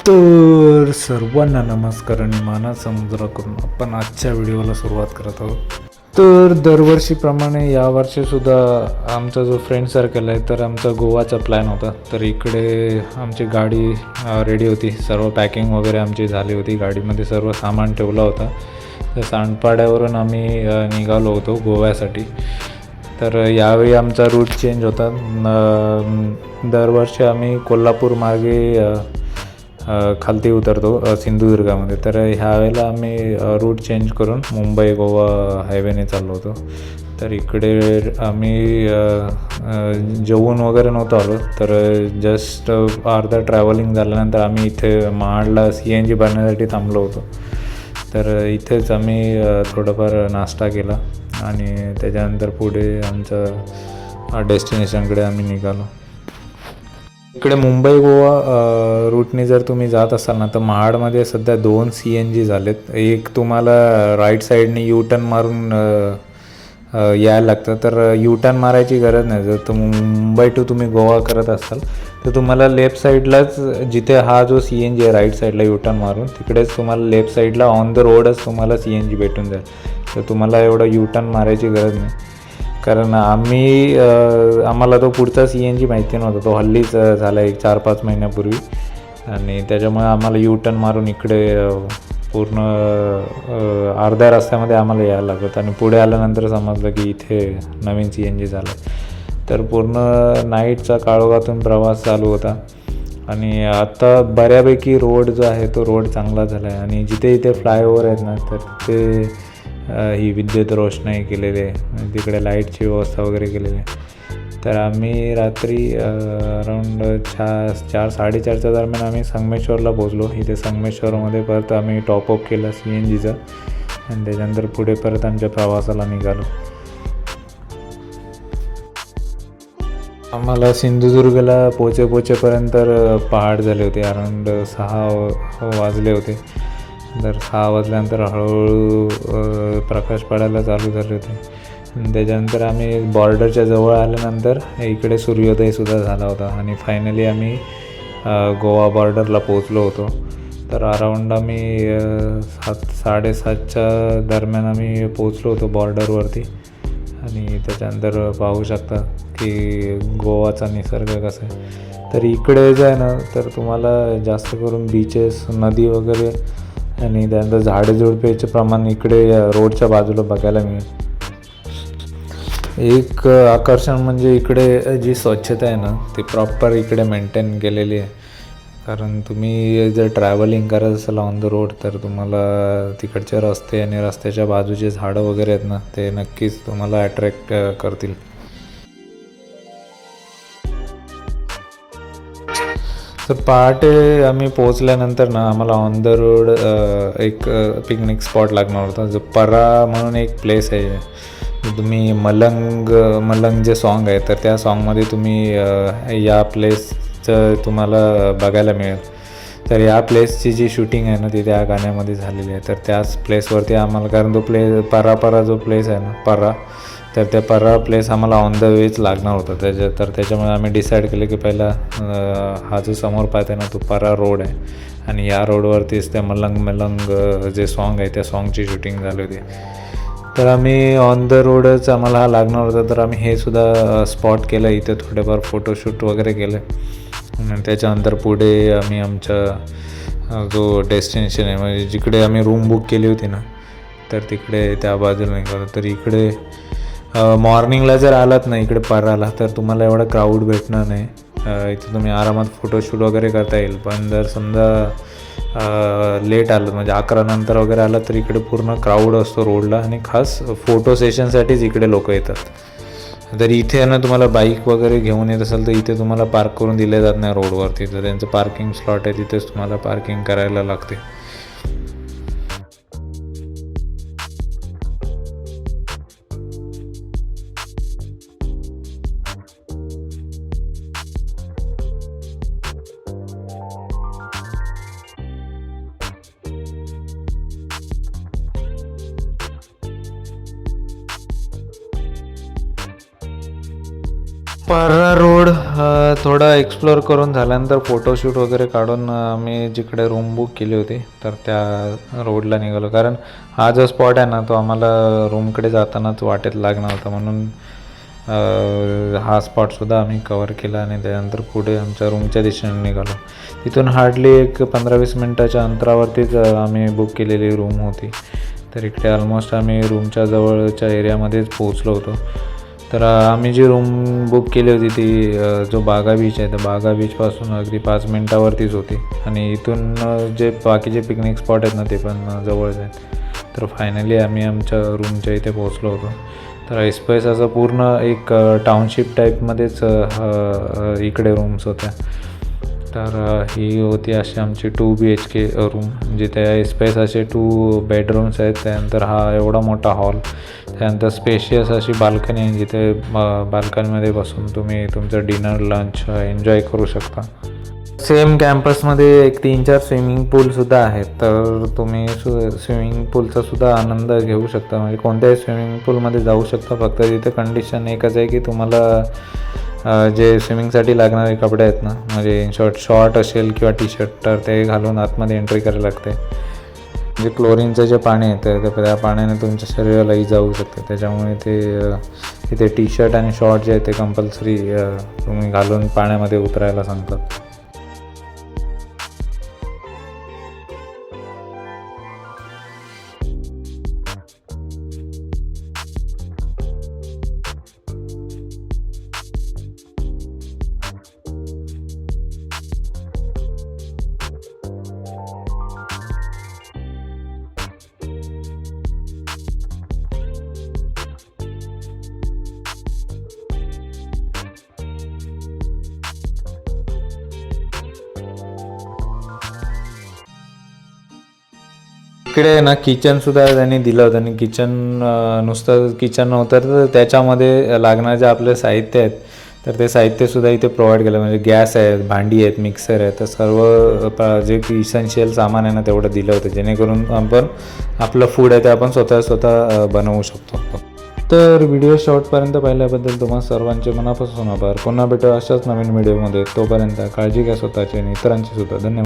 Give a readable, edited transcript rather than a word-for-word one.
तर सर्वांना नमस्कार आणि माना समुद्र करून आपण आजच्या व्हिडिओला सुरुवात करत आहोत. तर दरवर्षीप्रमाणे यावर्षीसुद्धा आमचा जो फ्रेंड सर्कल आहे तर आमचा गोवाचा प्लॅन होता. तर इकडे आमची गाडी रेडी होती, सर्व पॅकिंग वगैरे आमची झाली होती, गाडीमध्ये सर्व सामान ठेवला होता. तर सांडपाड्यावरून आम्ही निघालो होतो गोव्यासाठी. तर यावेळी आमचा रूट चेंज होता. दरवर्षी आम्ही कोल्हापूर मार्गे खालती उतरतो सिंधुदुर्गामध्ये. तर ह्या वेळेला आम्ही रूट चेंज करून मुंबई गोवा हायवेने चाललो होतो. तर इकडे आम्ही जेवून वगैरे नव्हतो आलो. तर जस्ट अर्धा ट्रॅव्हलिंग झाल्यानंतर आम्ही इथे महाडला CNG भरण्यासाठी थांबलो होतो. तर इथेच आम्ही थोडंफार नाश्ता केला आणि त्याच्यानंतर पुढे आमच्या डेस्टिनेशनकडे आम्ही निघालो. इकडे मुंबई गोवा रूटने जर तुम्ही जात असाल ना तर महाडमध्ये सध्या 2 CNG झालेत. एक तुम्हाला राईट साईडने U-टर्न मारून यायला लागतं. तर U-टर्न मारायची गरज नाही. जर मुंबई टू तुम्ही गोवा करत असाल तर तुम्हाला लेफ्ट साईडलाच, जिथे हा जो CNG आहे राईट साईडला U-टर्न मारून, तिकडेच तुम्हाला लेफ्ट साईडला ऑन द रोडच तुम्हाला CNG भेटून जाईल. तर तुम्हाला एवढं U-टर्न मारायची गरज नाही. कारण आम्हाला तो पुढचा CNG माहिती नव्हता. तो हल्लीच झाला एक 4-5 महिन्यापूर्वी आणि त्याच्यामुळे आम्हाला U-टर्न मारून इकडे पूर्ण अर्ध्या रस्त्यामध्ये आम्हाला यायला लागत आणि पुढे आल्यानंतर समजलं की इथे नवीन CNG झालं आहे. तर पूर्ण नाईटचा काळोखातून प्रवास चालू होता आणि आता बऱ्यापैकी रोड जो आहे तो रोड चांगला झाला आहे आणि जिथे इथे फ्लायओव्हर आहेत ना तर ते ही विद्युत रोषणाई केलेली आहे, तिकडे लाईटची व्यवस्था वगैरे केलेली आहे. तर आम्ही रात्री अराऊंड 4-4:30च्या दरम्यान आम्ही संगमेश्वरला पोचलो. इथे संगमेश्वरमध्ये परत आम्ही टॉपअप केलं CNGचं आणि त्याच्यानंतर पुढे परत आमच्या प्रवासाला निघालो. आम्हाला सिंधुदुर्गला पोचेपर्यंत पहाट झाले होते. अराऊंड 6 वाजले होते. तर 6 वाजल्यानंतर हळूहळू प्रकाश पडायला चालू झाले होते. त्याच्यानंतर आम्ही बॉर्डरच्या जवळ आल्यानंतर इकडे सूर्योदयसुद्धा झाला होता आणि फायनली आम्ही गोवा बॉर्डरला पोचलो होतो. तर अराऊंड आम्ही 7-7:30च्या दरम्यान आम्ही पोचलो होतो बॉर्डरवरती आणि त्याच्यानंतर पाहू शकता की गोवाचा निसर्ग कसा आहे. तर इकडे जे आहे ना तर तुम्हाला जास्त करून बीचेस, नदी वगैरे आणि त्यानंतर झाडेझुडपेचे प्रमाण इकडे रोडच्या बाजूला बघायला मिळेल. एक आकर्षण म्हणजे इकडे जी स्वच्छता आहे ना ती प्रॉपर इकडे मेंटेन केलेली आहे. कारण तुम्ही जर ट्रॅव्हलिंग करत असाल ऑन द रोड तर तुम्हाला तिकडचे रस्ते आणि रस्त्याच्या बाजूचे झाडं वगैरे आहेत ना ते नक्कीच तुम्हाला अट्रॅक्ट करतील. तर पहाटे आम्ही पोचल्यानंतर ना आम्हाला ऑन द रोड एक पिकनिक स्पॉट लागणार होता. जो परा म्हणून एक प्लेस आहे. तुम्ही मलंग जे सॉन्ग आहे तर त्या सॉन्गमध्ये तुम्ही या प्लेसचं तुम्हाला बघायला मिळेल. तर या प्लेसची जी शूटिंग आहे ना ती त्या गाण्यामध्ये झालेली आहे. तर त्याच प्लेसवरती आम्हाला, कारण तो परा जो प्लेस आहे ना परा, तर त्या परा प्लेस आम्हाला ऑन द वेच लागणार होता. तर त्याच्यामुळे आम्ही डिसाईड केलं की पहिला हा जो समोर पाहते ना तो परा रोड आहे आणि या रोडवरतीच त्या मलंग जे सॉन्ग आहे त्या सॉन्गची शूटिंग झाली होती. तर आम्ही ऑन द रोडच आम्हाला हा लागणार होता. तर आम्ही हे सुद्धा स्पॉट केलं. इथे थोडेफार फोटोशूट वगैरे केले आणि त्याच्यानंतर पुढे आम्ही आमच्या जो डेस्टिनेशन आहे म्हणजे जिकडे आम्ही रूम बुक केली होती ना तर तिकडे त्या बाजूला निघालो. तर इकडे मॉर्निंगला जर आलात ना इकडे पराला तर तुम्हाला एवढा क्राऊड भेटणार नाही. इथे तुम्ही आरामात फोटोशूट वगैरे करता येईल. पण जर समजा लेट आलं म्हणजे 11 नंतर वगैरे आलं तर इकडे पूर्ण क्राऊड असतो रोडला आणि खास फोटो सेशनसाठीच इकडे लोक येतात. तर इथे ना तुम्हाला बाईक वगैरे घेऊन येत असेल तर इथे तुम्हाला पार्क करून दिले जात नाही रोडवरती. तर त्यांचं पार्किंग स्लॉट आहे तिथेच तुम्हाला पार्किंग करायला लागते. पारा रोड थोडा एक्सप्लोअर करून झाल्यानंतर फोटोशूट वगैरे काढून मी जिकडे रूम बुक केली होती तर त्या रोडला निघालो, कारण हा जो स्पॉट आहे ना तो आम्हाला रूमकडे जातानाच वाटेत लागणार होता, म्हणून हा स्पॉटसुद्धा आम्ही कवर केला आणि त्यानंतर पुढे आमच्या रूमच्या दिशेने निघालो. तिथून हार्डली एक 15-20 मिनटाच्या अंतरावरतीच आम्ही बुक केलेली रूम होती. तर इकडे ऑलमोस्ट आम्ही रूमच्या जवळच्या एरियामध्येच पोहोचलो होतो. तर आम्ही जी रूम बुक केली होती ती जो बागा बीच आहे त्या बागा बीचपासून अगदी 5 मिनटावरतीच होती आणि इथून जे बाकीचे पिकनिक स्पॉट आहेत ना ते पण जवळच आहेत. तर फायनली आम्ही आमच्या रूमच्या इथे पोहोचलो होतो. तर एस्पेस असं पूर्ण एक टाउनशिप टाईपमध्येच इकडे रूम्स होत्या. तर ही होती अशी आमची 2 BHK रूम, जिथे एस्पेस असे 2 बेडरूम्स आहेत. त्यानंतर हा एवढा मोठा हॉल, त्यानंतर स्पेशियस अशी बाल्कनी आहे जिथे बाल्कनीमध्ये बसून तुम्ही तुमचं डिनर लंच एन्जॉय करू शकता. सेम कॅम्पसमध्ये एक 3-4 स्विमिंग पूलसुद्धा आहेत, तर तुम्ही स्विमिंग पूलचासुद्धा आनंद घेऊ शकता. म्हणजे कोणत्याही स्विमिंग पूलमध्ये जाऊ शकता. फक्त तिथे कंडिशन एकच आहे की तुम्हाला जे स्विमिंगसाठी लागणारे कपडे आहेत ना, म्हणजे इन शॉर्ट असेल किंवा टी-शर्ट, तर ते घालून आतमध्ये एंट्री करायला लागते. म्हणजे क्लोरीनचं जे पाणी आहे तर त्या पाण्याने तुमच्या शरीरालाही जाऊ शकते. त्याच्यामुळे तिथे टी-शर्ट आणि शॉर्ट जे आहे ते कंपल्सरी तुम्ही घालून पाण्यामध्ये उतरायला सांगतात. इकडे ना किचनसुद्धा त्यांनी दिलं होतं आणि किचन नुसतं किचन नव्हतं तर त्याच्यामध्ये लागणारे जे आपले साहित्य आहेत तर ते साहित्यसुद्धा इथे प्रोव्हाइड केलं. म्हणजे गॅस आहेत, भांडी आहेत, मिक्सर आहे, तर सर्व जे इसेन्शियल सामान आहे ना तेवढं दिलं होतं, जेणेकरून आपण आपलं फूड आहे ते आपण स्वतः बनवू शकतो. तर व्हिडिओ शॉर्टपर्यंत पाहिल्याबद्दल तुम्हा सर्वांचे मनापासून आभार. पुन्हा भेटू अशाच नवीन व्हिडिओमध्ये. तोपर्यंत काळजी घ्या स्वतःची आणि इतरांची सुद्धा. धन्यवाद.